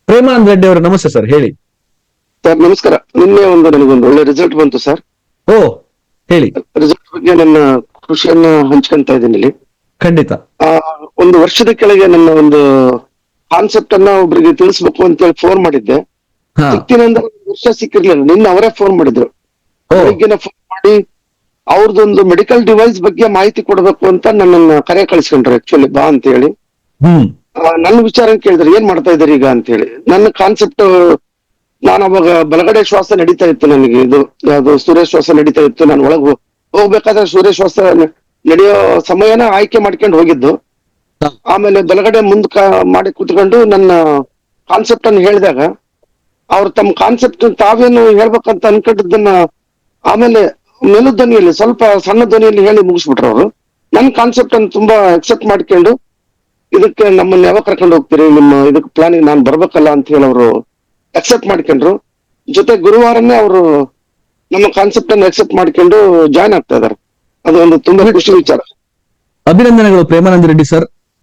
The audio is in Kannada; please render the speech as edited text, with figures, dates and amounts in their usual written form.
ಪ್ರೇಮಾನಂದ ರೆಡ್ಡಿ ಅವರು ನಮಸ್ತೆ ಸರ್, ಹೇಳಿ. ಸರ್ ನಮಸ್ಕಾರ. ನಿನ್ನೆ ನನಗೊಂದು ಒಳ್ಳೆ ರಿಸಲ್ಟ್ ಬಂತು ಸರ್. ಓ, ಹೇಳಿ. ರಿಸಲ್ಟ್ ಬಗ್ಗೆ ನನ್ನ ಖುಷಿಯನ್ನ ಹಂಚ್ಕೊಂತ ಇದ್ದೀನಿ ಇಲ್ಲಿ. ಖಂಡಿತ. ಆ ಒಂದು ವರ್ಷದ ಕೆಳಗೆ ನನ್ನ ಒಂದು ಕಾನ್ಸೆಪ್ಟ್ ಅನ್ನ ಒಬ್ರಿಗೆ ತಿಳಿಸ್ಬೇಕು ಅಂತ ಹೇಳಿ ಫೋನ್ ಮಾಡಿದ್ದೆ. ಹಾ. ಸಿಕ್ತಿನಂದ್ರೆ ವರ್ಷ ಸಿಕ್ಕಿರ್ಲಿಲ್ಲ. ನಿನ್ನೆ ಅವರೇ ಫೋನ್ ಮಾಡಿದ್ರು. ಓ. ಬೆಳಿಗ್ಗೆನೆ ಫೋನ್ ಮಾಡಿ ಅವ್ರದ್ದೊಂದು ಮೆಡಿಕಲ್ ಡಿವೈಸ್ ಬಗ್ಗೆ ಮಾಹಿತಿ ಕೊಡಬೇಕು ಅಂತ ನನ್ನನ್ನ ಕರೆ ಕಳಿಸ್ಕೊಂಡ್ರು. ಆಕ್ಚುಲಿ ಬಾ ಅಂತ ಹೇಳಿ ನನ್ನ ವಿಚಾರ ಕೇಳಿದ್ರು, ಏನ್ ಮಾಡ್ತಾ ಇದ್ದೀರಿ ಈಗ ಅಂತ ಹೇಳಿ. ನನ್ನ ಕಾನ್ಸೆಪ್ಟ್, ನಾನು ಅವಾಗ ಬಲಗಡೆ ಶ್ವಾಸ ನಡೀತಾ ಇತ್ತು ನನಗೆ. ಇದು ಯಾವ್ದು ಸೂರ್ಯ ಶ್ವಾಸ ನಡೀತಾ ಇತ್ತು. ನಾನು ಒಳಗೆ ಹೋಗ್ಬೇಕಾದ್ರೆ ಸೂರ್ಯ ಶ್ವಾಸ ನಡೆಯೋ ಸಮಯನ ಆಯ್ಕೆ ಮಾಡ್ಕೊಂಡು ಹೋಗಿದ್ದು. ಆಮೇಲೆ ಬಲಗಡೆ ಮಾಡಿ ಕೂತ್ಕೊಂಡು ನನ್ನ ಕಾನ್ಸೆಪ್ಟ್ ಅನ್ನು ಹೇಳಿದಾಗ ಅವ್ರು ತಮ್ಮ ಕಾನ್ಸೆಪ್ಟ್ ತಾವೇನು ಹೇಳ್ಬೇಕಂತ ಅನ್ಕೊಂಡಿದ್ದನ್ನ ಆಮೇಲೆ ಮೆಲು ಧ್ವನಿಯಲ್ಲಿ, ಸ್ವಲ್ಪ ಸಣ್ಣ ಧ್ವನಿಯಲ್ಲಿ ಹೇಳಿ ಮುಗಿಸ್ಬಿಟ್ರು ಅವರು. ನನ್ನ ಕಾನ್ಸೆಪ್ಟ್ ಅನ್ನು ತುಂಬಾ ಅಕ್ಸೆಪ್ಟ್ ಮಾಡ್ಕೊಂಡು, ಇದಕ್ಕೆ ನಮ್ಮನ್ನ ಯಾವಾಗ ಕರ್ಕೊಂಡು ಹೋಗ್ತೀರಿ, ನಿಮ್ಮ ಇದಕ್ಕೆ ಪ್ಲಾನಿಗೆ ನಾನು ಬರ್ಬೇಕಲ್ಲ ಅಂತ ಹೇಳಿ ಅವರು ಅಕ್ಸೆಪ್ಟ್ ಮಾಡ್ಕೊಂಡ್ರು. ಜೊತೆ ಗುರುವಾರನೇ ಅವರು ನಮ್ಮ ಕಾನ್ಸೆಪ್ಟ್ ಅನ್ನು ಅಕ್ಸೆಪ್ಟ್ ಮಾಡ್ಕೊಂಡು ಜಾಯ್ನ್ ಆಗ್ತಾ ಇದಾರೆ. ಅದು ಒಂದು ತುಂಬಾ ಖುಷಿ ವಿಚಾರ. ಅಭಿನಂದನೆಗಳು ಪ್ರೇಮಾನಂದ ರೆಡ್ಡಿ ಸರ್.